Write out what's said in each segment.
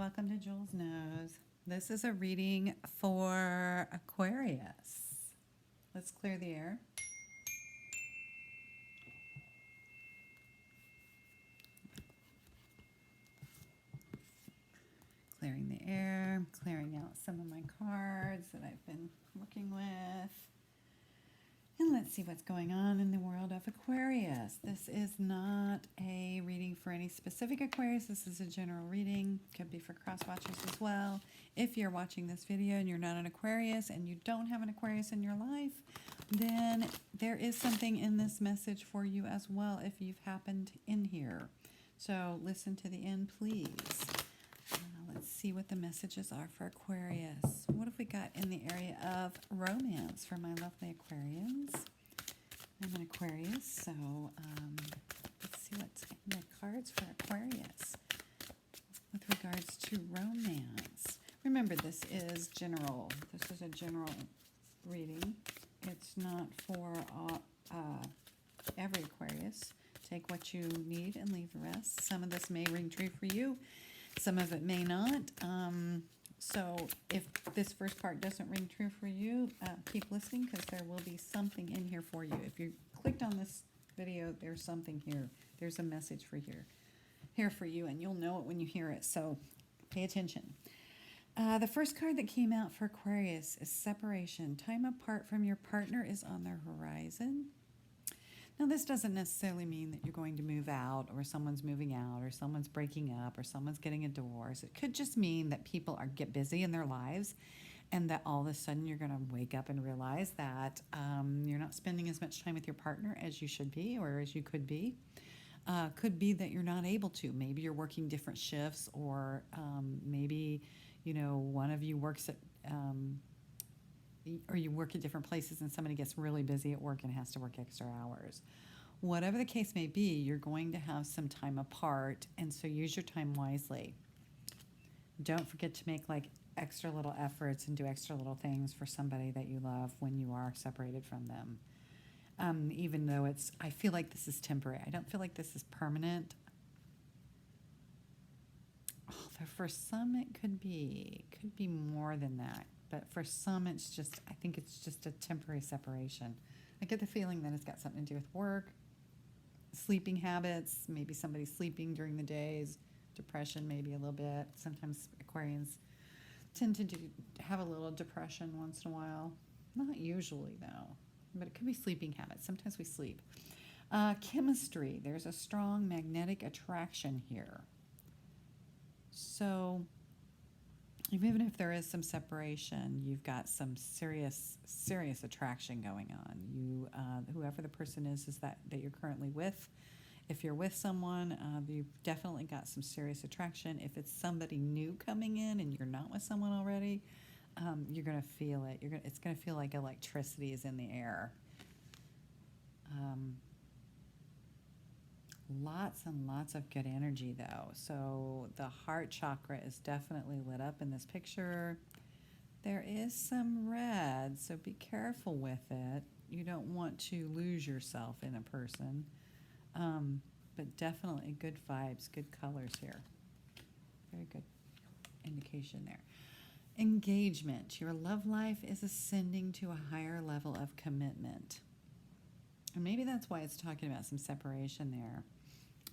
welcome to Jules Knows. This is a reading for Aquarius. Let's clear the air. Clearing the air, clearing out some of my cards that I've been working with. And let's see what's going on in the world of Aquarius. This is not a reading for any specific Aquarius. This is a general reading. Could be for cross watchers as well. If you're watching this video and you're not an Aquarius and you don't have an Aquarius in your life, then there is something in this message for you as well if you've happened in here. So listen to the end, please. Let's see what the messages are for Aquarius. What have we got in the area of romance for my lovely Aquarians? I'm an Aquarius, so let's see what's in the cards for Aquarius with regards to romance. Remember, this is general. This is a general reading. It's not for every Aquarius. Take what you need and leave the rest. Some of this may ring true for you. Some of it may not. So if this first part doesn't ring true for you, keep listening because there will be something in here for you. If you clicked on this video, there's something here. There's a message for here for you, and you'll know it when you hear it. So pay attention. The first card that came out for Aquarius is separation. Time apart from your partner is on the horizon. Now, this doesn't necessarily mean that you're going to move out or someone's moving out or someone's breaking up or someone's getting a divorce. It could just mean that people get busy in their lives and that all of a sudden you're going to wake up and realize that you're not spending as much time with your partner as you should be or as you could be. Could be that you're not able to. Maybe you're working different shifts or maybe, one of you works at... or you work at different places and somebody gets really busy at work and has to work extra hours. Whatever the case may be, you're going to have some time apart, and so use your time wisely. Don't forget to make extra little efforts and do extra little things for somebody that you love when you are separated from them. Even though I feel like this is temporary. I don't feel like this is permanent. Although for some it could be more than that. But for some, I think it's just a temporary separation. I get the feeling that it's got something to do with work, sleeping habits, maybe somebody sleeping during the days, depression maybe a little bit. Sometimes Aquarians tend to have a little depression once in a while. Not usually, though, but it could be sleeping habits. Sometimes we sleep. Chemistry. There's a strong magnetic attraction here. So... even if there is some separation, you've got some serious attraction going on. Whoever the person is that you're currently with, if you're with someone, you've definitely got some serious attraction. If it's somebody new coming in and you're not with someone already, you're going to feel it. It's going to feel like electricity is in the air. Lots and lots of good energy, though. So the heart chakra is definitely lit up in this picture. There is some red, so be careful with it. You don't want to lose yourself in a person. But definitely good vibes, good colors here. Very good indication there. Engagement. Your love life is ascending to a higher level of commitment. And maybe that's why it's talking about some separation there.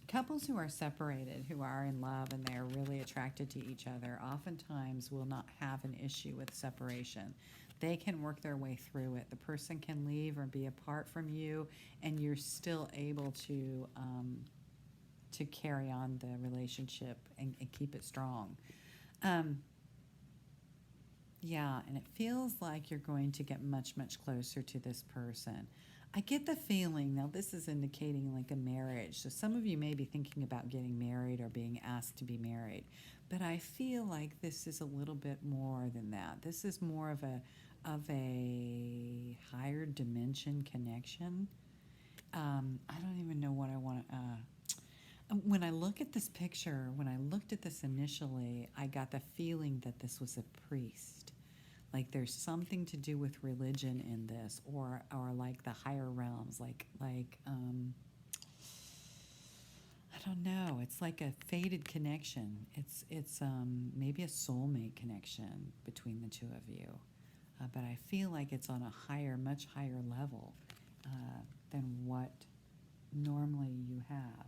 Couples who are separated, who are in love and they're really attracted to each other, oftentimes will not have an issue with separation. They can work their way through it. The person can leave or be apart from you, and you're still able to carry on the relationship and keep it strong. Yeah, and it feels like you're going to get much, much closer to this person. I get the feeling, now this is indicating like a marriage, so some of you may be thinking about getting married or being asked to be married, but I feel like this is a little bit more than that. This is more of a higher dimension connection. I don't even know what I want to... when I look at this picture, when I looked at this initially, I got the feeling that this was a priest. Like there's something to do with religion in this, or like the higher realms, like I don't know. It's like a fated connection. It's maybe a soulmate connection between the two of you, but I feel like it's on a higher, much higher level than what normally you have.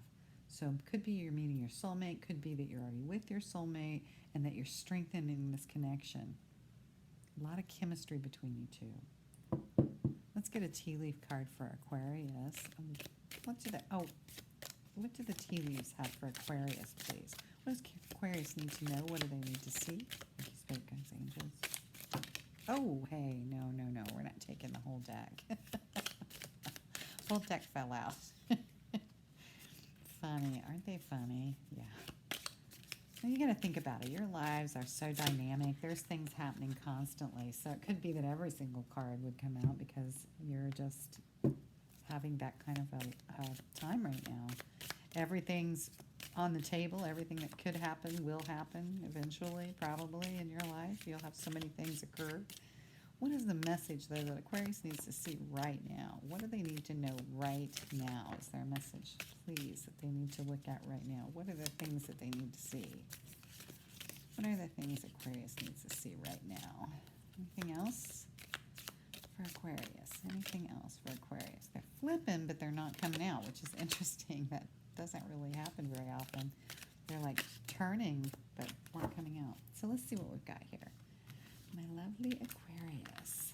So it could be you're meeting your soulmate. Could be that you're already with your soulmate and that you're strengthening this connection. A lot of chemistry between you two. Let's get a tea leaf card for Aquarius. What do the tea leaves have for Aquarius, please? What does Aquarius need to know? What do they need to see? Thank you, Spirit Guides, Angels. Oh, hey, no, we're not taking the whole deck. Whole deck fell out. Funny, aren't they funny? Yeah. Well, you got to think about it. Your lives are so dynamic. There's things happening constantly. So it could be that every single card would come out because you're just having that kind of a time right now. Everything's on the table. Everything that could happen will happen eventually, probably, in your life. You'll have so many things occur. What is the message, though, that Aquarius needs to see right now? What do they need to know right now? Is there a message, please, that they need to look at right now? What are the things that they need to see? What are the things Aquarius needs to see right now? Anything else for Aquarius? Anything else for Aquarius? They're flipping, but they're not coming out, which is interesting. That doesn't really happen very often. They're like turning, but not coming out. So let's see what we've got here. My lovely Aquarius.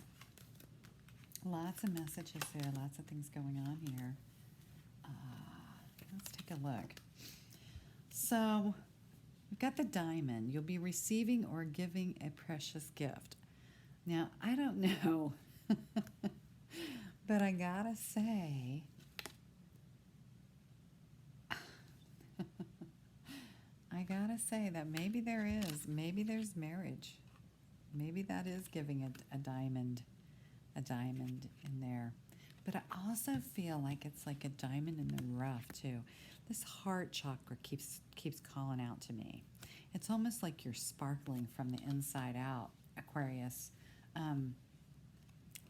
Lots of messages there, lots of things going on here. Let's take a look. So, we've got the diamond. You'll be receiving or giving a precious gift. Now, I don't know, but I gotta say, that maybe there's marriage. Maybe that is giving a diamond in there. But I also feel like it's like a diamond in the rough too. This heart chakra keeps calling out to me. It's almost like you're sparkling from the inside out, Aquarius.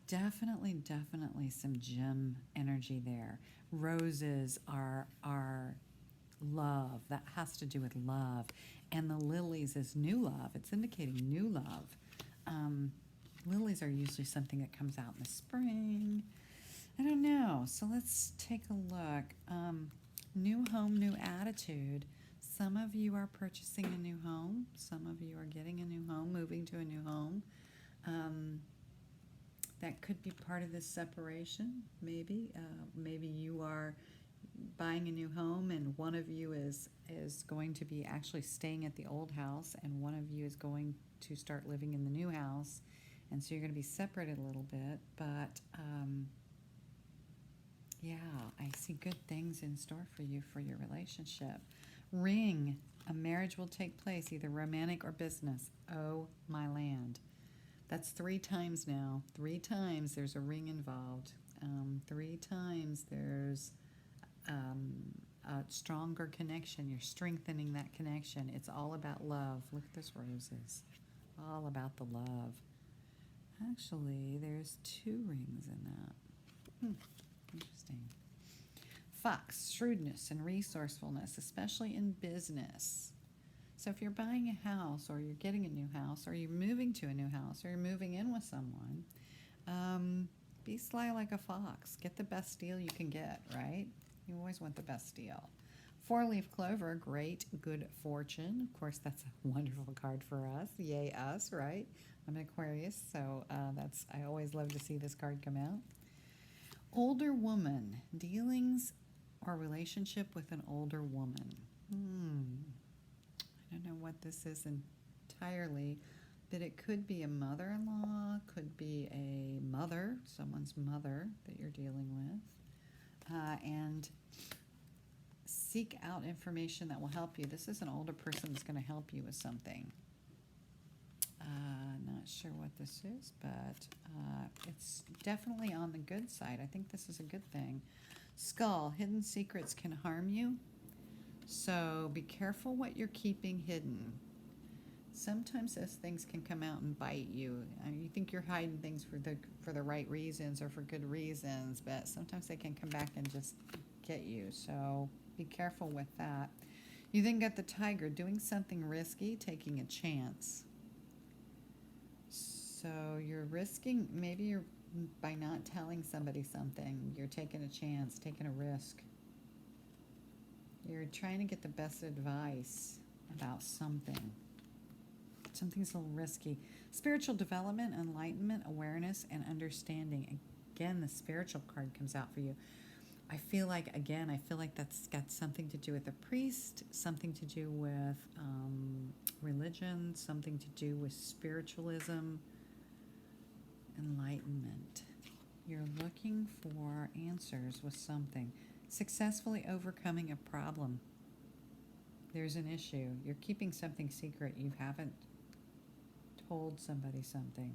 Definitely some gem energy there. Roses are love. That has to do with love. And the lilies is new love. It's indicating new love. Lilies are usually something that comes out in the spring. I don't know. So let's take a look. New home, new attitude. Some of you are purchasing a new home. Some of you are getting a new home, moving to a new home. That could be part of this separation, maybe. Maybe you are buying a new home and one of you is going to be actually staying at the old house and one of you is going to start living in the new house, and so you're going to be separated a little bit, but yeah, I see good things in store for you for your relationship. Ring, a marriage will take place, either romantic or business. Oh my land. That's 3 times now. 3 times there's a ring involved. 3 times there's a stronger connection. You're strengthening that connection. It's all about love. Look at those roses. All about the love. Actually, there's 2 rings in that. Interesting. Fox, shrewdness and resourcefulness, especially in business. So if you're buying a house or you're getting a new house or you're moving to a new house or you're moving in with someone, be sly like a fox. Get the best deal you can get, right? You always want the best deal. 4-leaf clover, great good fortune. Of course, that's a wonderful card for us. Yay us, right? I'm an Aquarius, so I always love to see this card come out. Older woman, dealings or relationship with an older woman. I don't know what this is entirely, but it could be a mother-in-law, could be a mother, someone's mother that you're dealing with. And seek out information that will help you. This is an older person that's going to help you with something. Not sure what this is, but it's definitely on the good side. I think this is a good thing. Skull, hidden secrets can harm you. So be careful what you're keeping hidden. Sometimes those things can come out and bite you. You think you're hiding things for the right reasons or for good reasons, but sometimes they can come back and just get you. So Be careful with that. You then got the Tiger, doing something risky, taking a chance. So you're risking, maybe you're, by not telling somebody something, you're taking a chance, taking a risk. You're trying to get the best advice about something. Something's a little risky. Spiritual development, enlightenment, awareness, and understanding. Again, the spiritual card comes out for you. I feel like that's got something to do with a priest, something to do with religion, something to do with spiritualism, enlightenment. You're looking for answers with something. Successfully overcoming a problem. There's an issue. You're keeping something secret. You haven't told somebody something.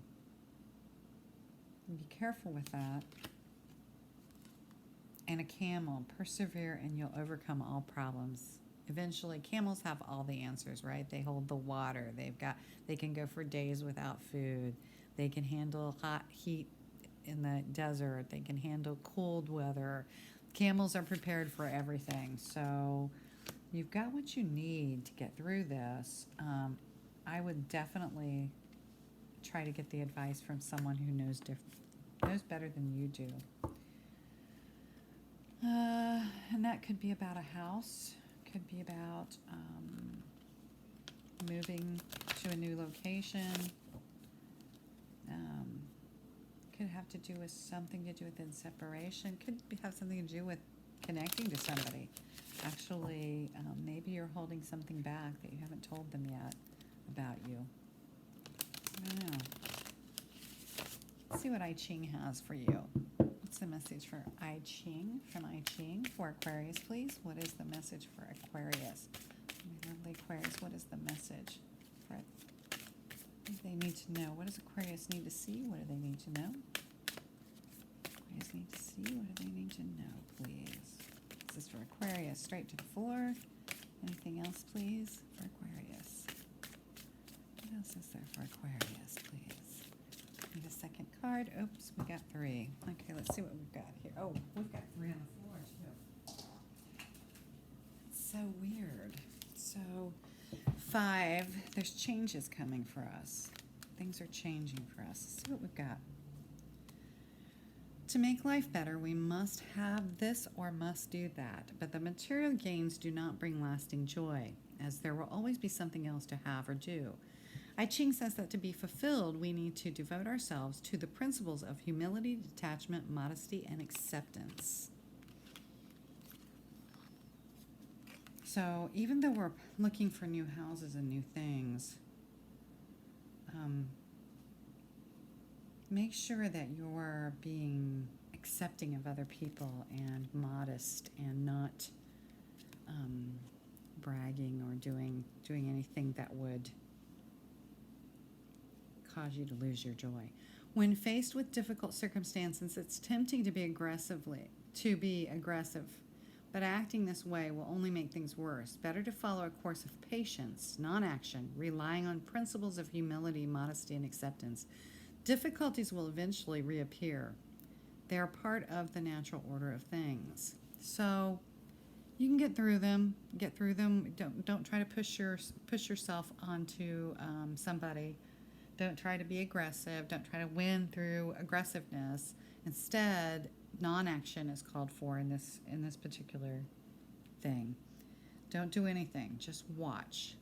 Be careful with that. And a camel. Persevere and you'll overcome all problems. Eventually, camels have all the answers, right? They hold the water. They can go for days without food. They can handle hot heat in the desert. They can handle cold weather. Camels are prepared for everything. So you've got what you need to get through this. I would definitely try to get the advice from someone who knows better than you do. And that could be about a house. Could be about moving to a new location. Could have to do with something to do with separation. Could have something to do with connecting to somebody. Actually, maybe you're holding something back that you haven't told them yet about you. I don't know. Let's see what I Ching has for you. What's the message for I Ching? From I Ching for Aquarius, please. What is the message for Aquarius? My lovely Aquarius, what is the message for it? What do they need to know? What does Aquarius need to see? What do they need to know? Aquarius need to see. What do they need to know, please? This is for Aquarius. Straight to the floor. Anything else, please, for Aquarius? What else is there for Aquarius, please? Need a second card. Oops, we got 3. Okay, let's see what we've got here. Oh, we've got 3 on the floor, too. It's so weird. So, 5, there's changes coming for us. Things are changing for us. Let's see what we've got. To make life better, we must have this or must do that. But the material gains do not bring lasting joy, as there will always be something else to have or do. I Ching says that to be fulfilled, we need to devote ourselves to the principles of humility, detachment, modesty, and acceptance. So even though we're looking for new houses and new things, make sure that you're being accepting of other people and modest and not bragging or doing anything that would cause you to lose your joy. When faced with difficult circumstances, it's tempting to be aggressive, but acting this way will only make things worse. Better to follow a course of patience, non-action, relying on principles of humility, modesty, and acceptance. Difficulties will eventually reappear. They are part of the natural order of things. So you can get through them. Don't try to push yourself onto somebody. Don't try to be aggressive. Don't try to win through aggressiveness. Instead, non-action is called for in this particular thing. Don't do anything. Just watch.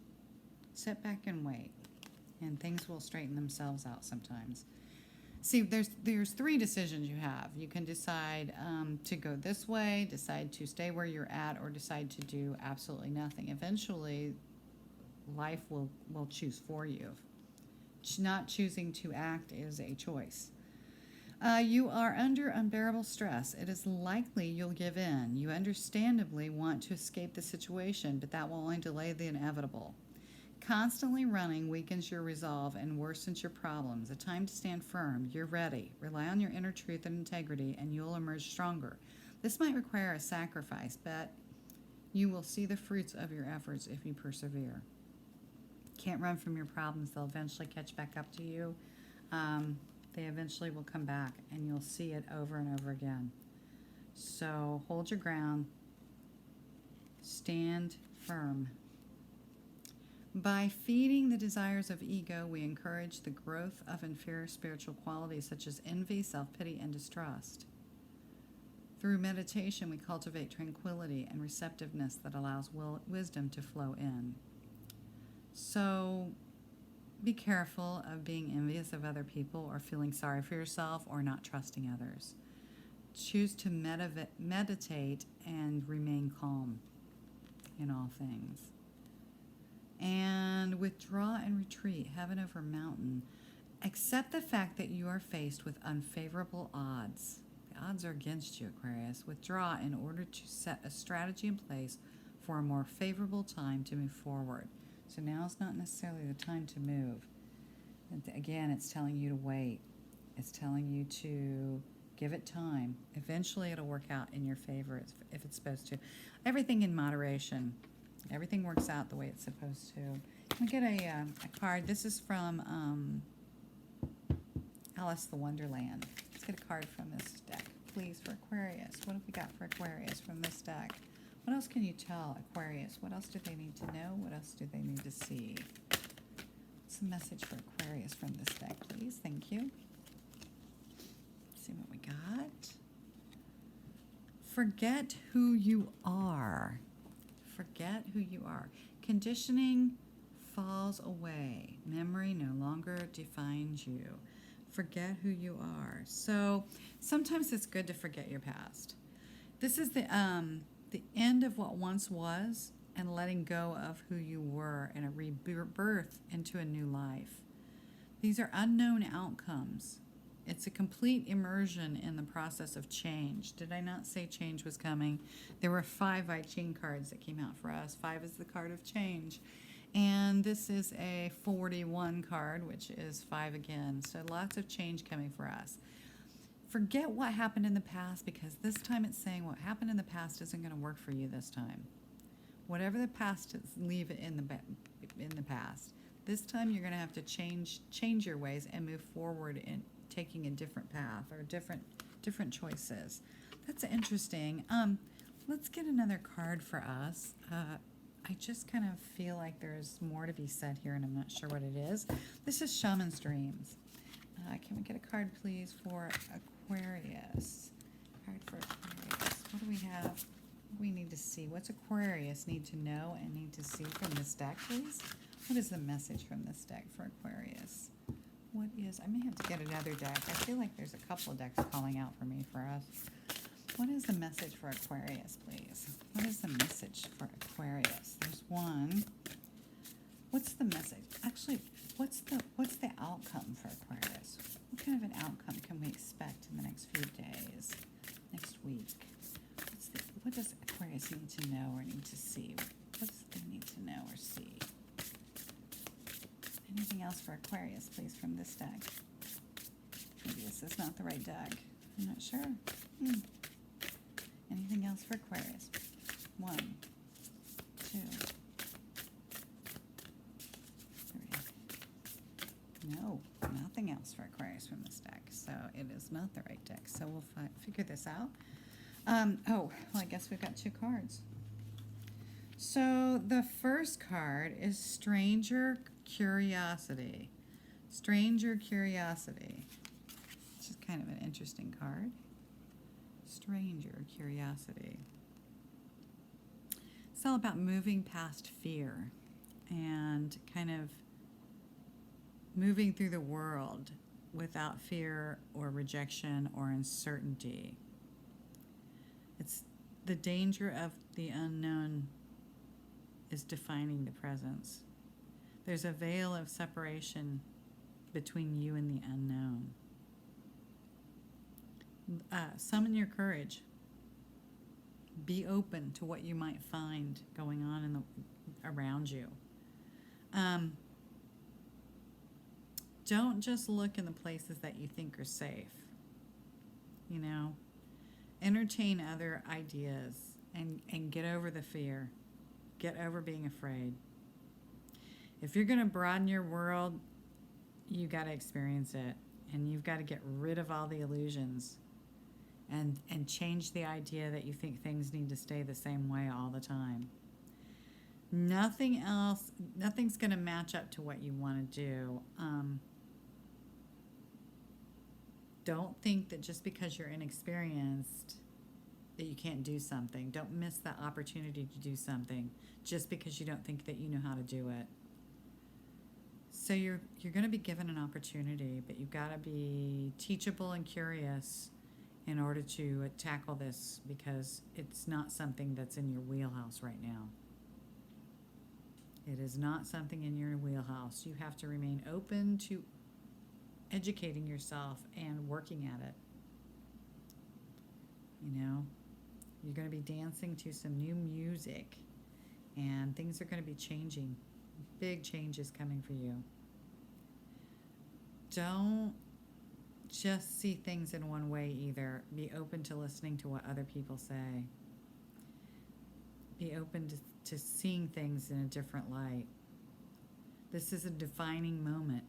Sit back and wait, and things will straighten themselves out sometimes. See, there's 3 decisions you have. You can decide to go this way, decide to stay where you're at, or decide to do absolutely nothing. Eventually, life will choose for you. Not choosing to act is a choice. You are under unbearable stress. It is likely you'll give in. You understandably want to escape the situation, but that will only delay the inevitable. Constantly running weakens your resolve and worsens your problems. A time to stand firm. You're ready. Rely on your inner truth and integrity, and you'll emerge stronger. This might require a sacrifice, but you will see the fruits of your efforts if you persevere. Can't run from your problems. They'll eventually catch back up to you. They eventually will come back, and you'll see it over and over again. So hold your ground. Stand firm. By feeding the desires of ego, we encourage the growth of inferior spiritual qualities such as envy, self-pity, and distrust. Through meditation, we cultivate tranquility and receptiveness that allows wisdom to flow in. So be careful of being envious of other people or feeling sorry for yourself or not trusting others. Choose to meditate and remain calm in all things. And withdraw and retreat, heaven over mountain. Accept the fact that you are faced with unfavorable odds. The odds are against you, Aquarius. Withdraw in order to set a strategy in place for a more favorable time to move forward. So now is not necessarily the time to move. And again, it's telling you to wait. It's telling you to give it time. Eventually it'll work out in your favor if it's supposed to. Everything in moderation. Everything works out the way it's supposed to. Can we get a card? This is from Alice the Wonderland. Let's get a card from this deck, please, for Aquarius. What have we got for Aquarius from this deck? What else can you tell Aquarius? What else do they need to know? What else do they need to see? What's the message for Aquarius from this deck, please? Thank you. Let's see what we got. Forget who you are. Forget who you are. Conditioning falls away. Memory no longer defines you. Forget who you are. So sometimes it's good to forget your past. This is the end of what once was and letting go of who you were and a rebirth into a new life. These are unknown outcomes. It's a complete immersion in the process of change. Did I not say change was coming? There were 5 I Ching cards that came out for us. 5 is the card of change. And this is a 41 card, which is 5 again. So lots of change coming for us. Forget what happened in the past, because this time it's saying what happened in the past isn't going to work for you this time. Whatever the past is, leave it in the past. This time you're going to have to change your ways and move forward in taking a different path or different choices. That's interesting. Let's get another card for us. I just kind of feel like there's more to be said here, and I'm not sure what it is. This is Shaman's Dreams. Can we get a card, please, for Aquarius? Card for Aquarius. What do we have? What do we need to see? What's Aquarius need to know and need to see from this deck, please? What is the message from this deck for Aquarius? What is, I may have to get another deck. I feel like there's a couple of decks calling out for me for us. What is the message for Aquarius, please? What is the message for Aquarius? There's one. What's the message? Actually, what's the outcome for Aquarius? What kind of an outcome can we expect in the next few days, next week? What does Aquarius need to know or need to see? What does they need to know or see? Anything else for Aquarius, please, from this deck? Maybe this is not the right deck. I'm not sure. Anything else for Aquarius? 1, 2, 3. No, nothing else for Aquarius from this deck. So it is not the right deck. So we'll figure this out. Well, I guess we've got 2 cards. So the first card is Stranger Curiosity. Stranger Curiosity. Which is kind of an interesting card. Stranger Curiosity. It's all about moving past fear and kind of moving through the world without fear or rejection or uncertainty. It's the danger of the unknown is defining the presence. There's a veil of separation between you and the unknown. Summon your courage. Be open to what you might find going on around you. Don't just look in the places that you think are safe. You know, entertain other ideas and get over the fear. Get over being afraid. If you're going to broaden your world, you got to experience it, and you've got to get rid of all the illusions and change the idea that you think things need to stay the same way all the time. Nothing else, nothing's going to match up to what you want to do. Don't think that just because you're inexperienced that you can't do something. Don't miss that opportunity to do something just because you don't think that you know how to do it. So you're going to be given an opportunity, but you've got to be teachable and curious in order to tackle this, because it's not something that's in your wheelhouse right now. It is not something in your wheelhouse. You have to remain open to educating yourself and working at it. You know, you're going to be dancing to some new music, and things are going to be changing. Big changes coming for you. Don't just see things in one way either. Be open to listening to what other people say. Be open to seeing things in a different light. This is a defining moment.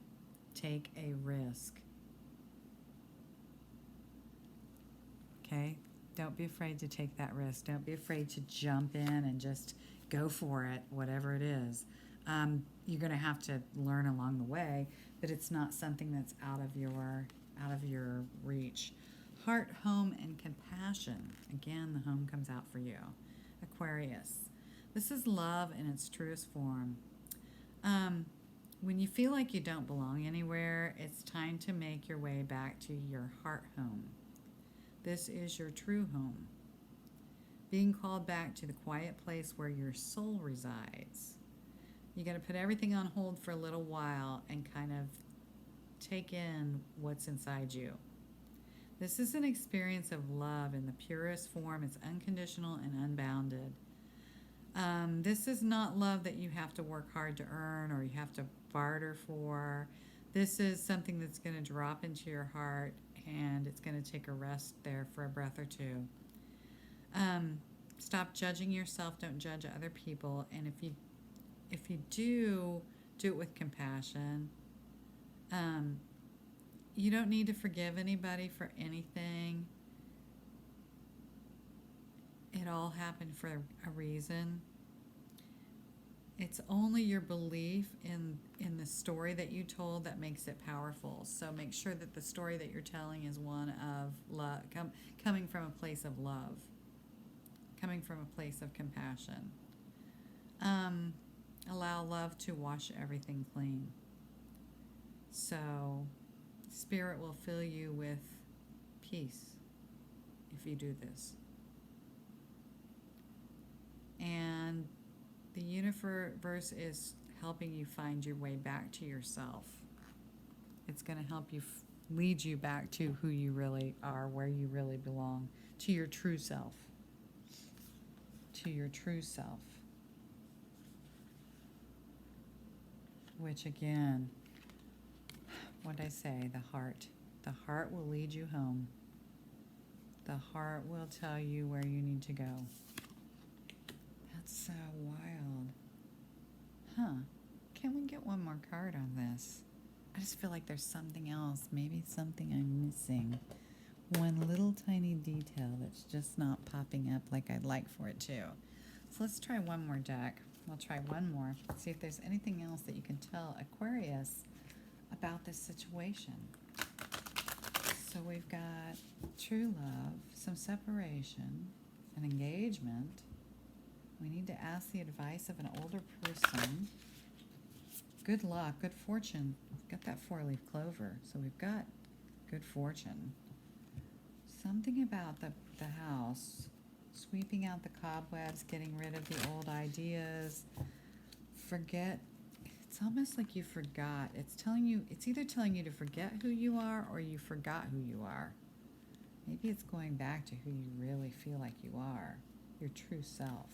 Take a risk. Okay? Don't be afraid to take that risk. Don't be afraid to jump in and just go for it, whatever it is. You're going to have to learn along the way, but it's not something that's out of your reach. Heart, home, and compassion. Again, the home comes out for you. Aquarius. This is love in its truest form. When you feel like you don't belong anywhere, it's time to make your way back to your heart home. This is your true home. Being called back to the quiet place where your soul resides. You got to put everything on hold for a little while and kind of take in what's inside you. This is an experience of love in the purest form. It's unconditional and unbounded. This is not love that you have to work hard to earn or you have to barter for. This is something that's going to drop into your heart, and it's going to take a rest there for a breath or two. Stop judging yourself. Don't judge other people. And if you do it with compassion. You don't need to forgive anybody for anything. It all happened for a reason. It's only your belief in the story that you told that makes it powerful. So make sure that the story that you're telling is one of love, coming from a place of love, coming from a place of compassion. Allow love to wash everything clean. So Spirit will fill you with peace if you do this. And the universe is helping you find your way back to yourself. It's going to help you lead you back to who you really are, where you really belong, to your true self. To your true self. Which again, what did I say? The heart. The heart will lead you home. The heart will tell you where you need to go. That's so wild. Huh. Can we get one more card on this? I just feel like there's something else. Maybe something I'm missing. One little tiny detail that's just not popping up like I'd like for it to. So let's try one more deck. We'll try one more. See if there's anything else that you can tell Aquarius about this situation. So we've got true love, some separation, an engagement. We need to ask the advice of an older person. Good luck, good fortune. We've got that 4-leaf clover, so we've got good fortune. Something about the house, sweeping out the cobwebs, getting rid of the old ideas. Forget. It's almost like you forgot. It's either telling you to forget who you are or you forgot who you are. Maybe it's going back to who you really feel like you are, your true self.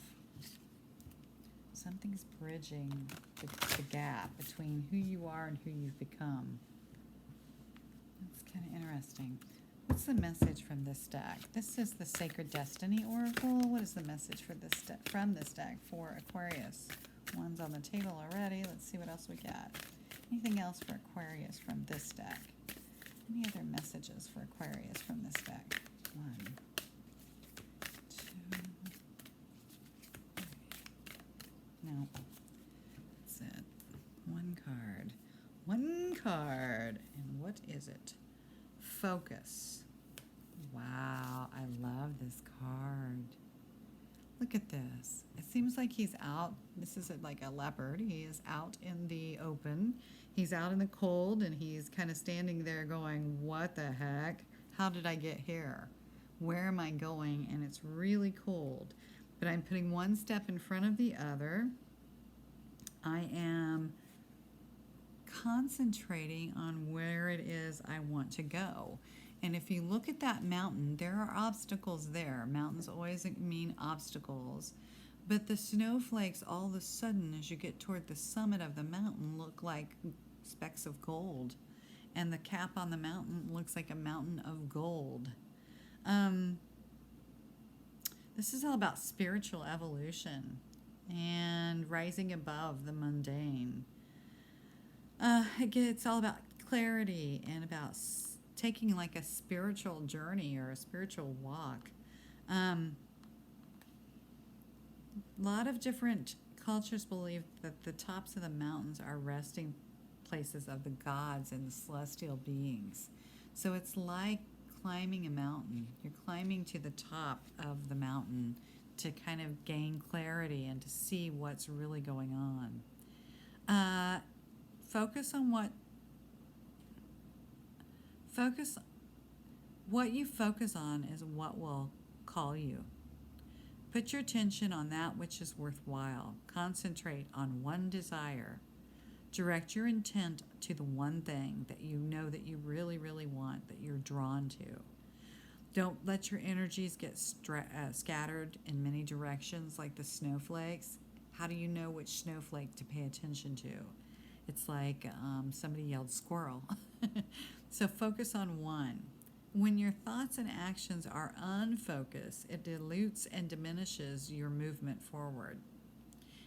Something's bridging the gap between who you are and who you've become. That's kind of interesting. What's the message from this deck? This is the Sacred Destiny Oracle. What is the message for this from this deck for Aquarius? One's on the table already. Let's see what else we got. Anything else for Aquarius from this deck? Any other messages for Aquarius from this deck? 1, 2, 3. No. No. That's it. One card. One card. And what is it? Focus. Wow, I love this card. Look at this. It seems like he's out. This is like a leopard. He is out in the open. He's out in the cold, and he's kind of standing there going, what the heck? How did I get here? Where am I going? And it's really cold. But I'm putting one step in front of the other. I am concentrating on where it is I want to go. And if you look at that mountain, there are obstacles there. Mountains always mean obstacles. But the snowflakes, all of a sudden, as you get toward the summit of the mountain, look like specks of gold. And the cap on the mountain looks like a mountain of gold. This is all about spiritual evolution and rising above the mundane. Again, it's all about clarity and about taking like a spiritual journey or a spiritual walk. A lot of different cultures believe that the tops of the mountains are resting places of the gods and the celestial beings. So it's like climbing a mountain. You're climbing to the top of the mountain to kind of gain clarity and to see what's really going on. Focus on what you focus on is what will call you. Put your attention on that which is worthwhile. Concentrate on one desire. Direct your intent to the one thing that you know that you really, really want, that you're drawn to. Don't let your energies get scattered in many directions like the snowflakes. How do you know which snowflake to pay attention to? It's like somebody yelled squirrel. So focus on one. When your thoughts and actions are unfocused, it dilutes and diminishes your movement forward.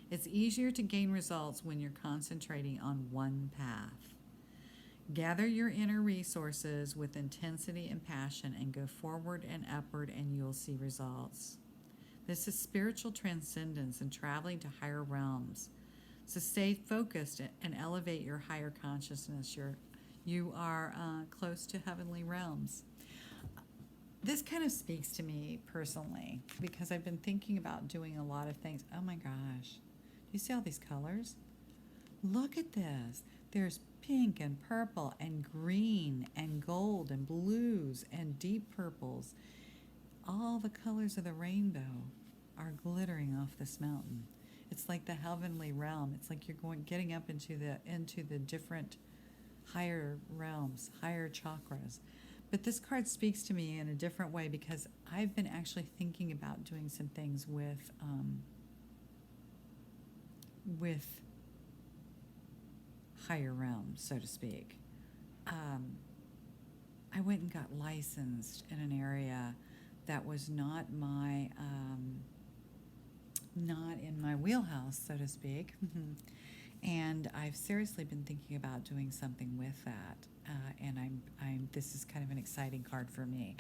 It's easier to gain results when you're concentrating on one path. Gather your inner resources with intensity and passion and go forward and upward, and you'll see results. This is spiritual transcendence and traveling to higher realms. So stay focused and elevate your higher consciousness. You are close to heavenly realms. This kind of speaks to me personally because I've been thinking about doing a lot of things. Oh my gosh. Do you see all these colors? Look at this. There's pink and purple and green and gold and blues and deep purples. All the colors of the rainbow are glittering off this mountain. It's like the heavenly realm. It's like you're getting up into the different higher realms, higher chakras. But this card speaks to me in a different way because I've been actually thinking about doing some things with higher realms, so to speak. I went and got licensed in an area that was not in my wheelhouse, so to speak. And I've seriously been thinking about doing something with that. And this is kind of an exciting card for me.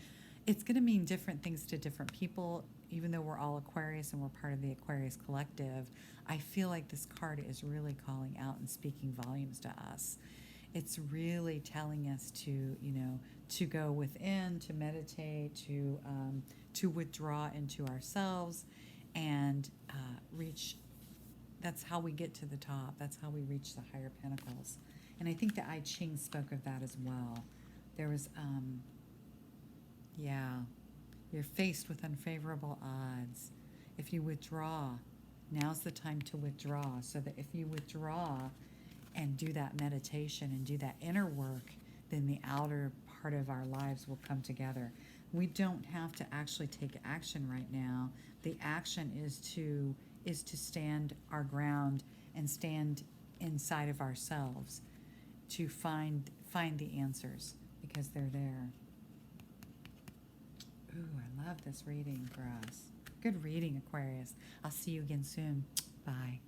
It's going to mean different things to different people. Even though we're all Aquarius and we're part of the Aquarius collective, I feel like this card is really calling out and speaking volumes to us. It's really telling us to go within, to meditate, to withdraw into ourselves, and reach. That's how we get to the top. That's how we reach the higher pinnacles. And I think the I Ching spoke of that as well. There was, you're faced with unfavorable odds. If you withdraw, now's the time to withdraw. So that if you withdraw and do that meditation and do that inner work, then the outer part of our lives will come together. We don't have to actually take action right now. The action is to stand our ground and stand inside of ourselves to find the answers because they're there. Ooh, I love this reading for us. Good reading, Aquarius. I'll see you again soon. Bye.